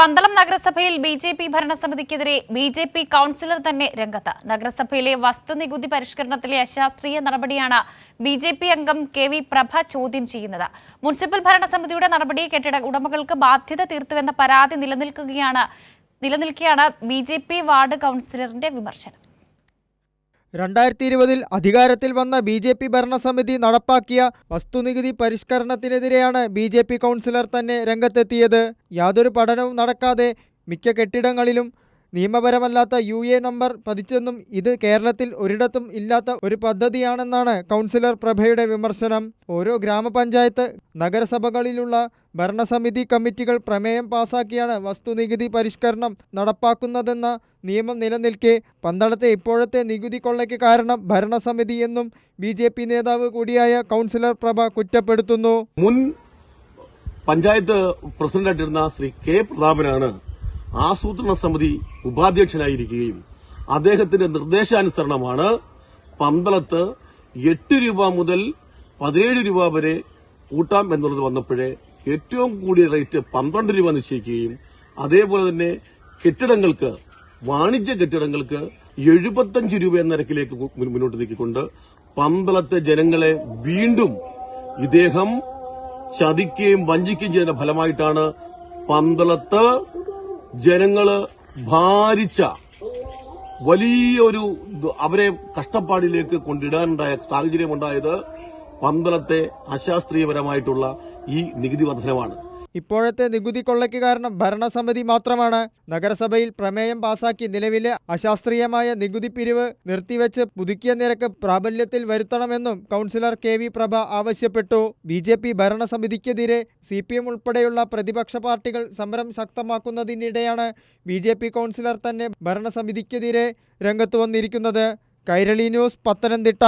പന്തളം നഗരസഭയിൽ BJP. ഭരണസമിതിക്കെതിരെ BJP. Councillor തന്നെ രംഗത്ത്. നഗരസഭയിലെ വസ്തുനികുതി പരിഷ്കരണത്തിലെ അശാസ്ത്രീയ നടപടിയാണ് ബി.ജെ.പി. അംഗം കെ.വി. പ്രഭ ചോദ്യം ചെയ്യുന്നത്. മുനിസിപ്പൽ ഭരണസമിതിയുടെ നടപടി കെട്ടിട ഉടമകൾക്ക് ബാധ്യത തീർത്തുവെന്ന പരാതി നിലനിൽക്കെയാണ് ബി.ജെ.പി. വാർഡ് കൌൺസിലറിന്റെ വിമർശനം. 2020-ൽ അധികാരത്തിൽ വന്ന ബി.ജെ.പി. ഭരണസമിതി നടപ്പാക്കിയ വസ്തുനികുതി പരിഷ്കരണത്തിനെതിരെയാണ് ബി.ജെ.പി. കൗൺസിലർ തന്നെ രംഗത്തെത്തിയത്. യാതൊരു പഠനവും നടക്കാതെ മിക്ക കെട്ടിടങ്ങളിലും നിയമപരമല്ലാത്ത യു.എ. നമ്പർ പതിച്ചെന്നും ഇത് കേരളത്തിൽ ഒരിടത്തും ഇല്ലാത്ത ഒരു പദ്ധതിയാണെന്നാണ് കൗൺസിലർ പ്രഭയുടെ വിമർശനം. ഓരോ ഗ്രാമപഞ്ചായത്ത് നഗരസഭകളിലുള്ള ഭരണസമിതി കമ്മിറ്റികൾ പ്രമേയം പാസാക്കിയാണ് വസ്തുനികുതി പരിഷ്കരണം നടപ്പാക്കുന്നതെന്ന നിയമം നിലനിൽക്കെ പന്തളത്തെ ഇപ്പോഴത്തെ നികുതി കൊള്ളയ്ക്ക് കാരണം ഭരണസമിതി എന്നും ബി.ജെ.പി. നേതാവ് കൂടിയായ കൗൺസിലർ പ്രഭ കുറ്റപ്പെടുത്തുന്നു. മുൻ പഞ്ചായത്ത് പ്രസിഡന്റായിട്ടിരുന്ന ശ്രീ കെ പ്രതാപനാണ് ആസൂത്രണ സമിതി ഉപാധ്യക്ഷനായിരിക്കുകയും അദ്ദേഹത്തിന്റെ നിർദ്ദേശാനുസരണമാണ് പന്തളത്ത് 8 രൂപ മുതൽ 17 രൂപ വരെ കൂട്ടാം എന്നുള്ളത് വന്നപ്പോഴേ ഏറ്റവും കൂടിയ റേറ്റ് 12 രൂപ നിശ്ചയിക്കുകയും അതേപോലെ തന്നെ കെട്ടിടങ്ങൾക്ക് വാണിജ്യ കെട്ടിടങ്ങൾക്ക് 75 രൂപ എന്ന നിരക്കിലേക്ക് മുന്നോട്ട് നീക്കിക്കൊണ്ട് പന്തളത്തെ ജനങ്ങളെ വീണ്ടും ഇദ്ദേഹം ചതിക്കുകയും വഞ്ചിക്കുകയും ചെയ്യുന്ന ഫലമായിട്ടാണ് പന്തളത്ത് ജനങ്ങള് ഭാരിച്ച വലിയൊരു അവരെ കഷ്ടപ്പാടിലേക്ക് കൊണ്ടിടാനുണ്ടായ സാഹചര്യമുണ്ടായത് പന്തളത്തെ അശാസ്ത്രീയപരമായിട്ടുള്ള ഈ നികുതി വർധനമാണ്. ഇപ്പോഴത്തെ നികുതി കൊള്ളയ്ക്ക് കാരണം ഭരണസമിതി മാത്രമാണ്. നഗരസഭയിൽ പ്രമേയം പാസാക്കി നിലവിലെ അശാസ്ത്രീയമായ നികുതി പിരിവ് നിർത്തിവെച്ച് പുതുക്കിയ നിരക്ക് പ്രാബല്യത്തിൽ വരുത്തണമെന്നും കൗൺസിലർ കെ.വി. പ്രഭ ആവശ്യപ്പെട്ടു. ബി.ജെ.പി. ഭരണസമിതിക്കെതിരെ CPM ഉൾപ്പെടെയുള്ള പ്രതിപക്ഷ പാർട്ടികൾ സമരം ശക്തമാക്കുന്നതിനിടെയാണ് ബി.ജെ.പി. കൗൺസിലർ തന്നെ ഭരണസമിതിക്കെതിരെ രംഗത്ത് വന്നിരിക്കുന്നത്. കൈരളി ന്യൂസ്, പത്തനംതിട്ട.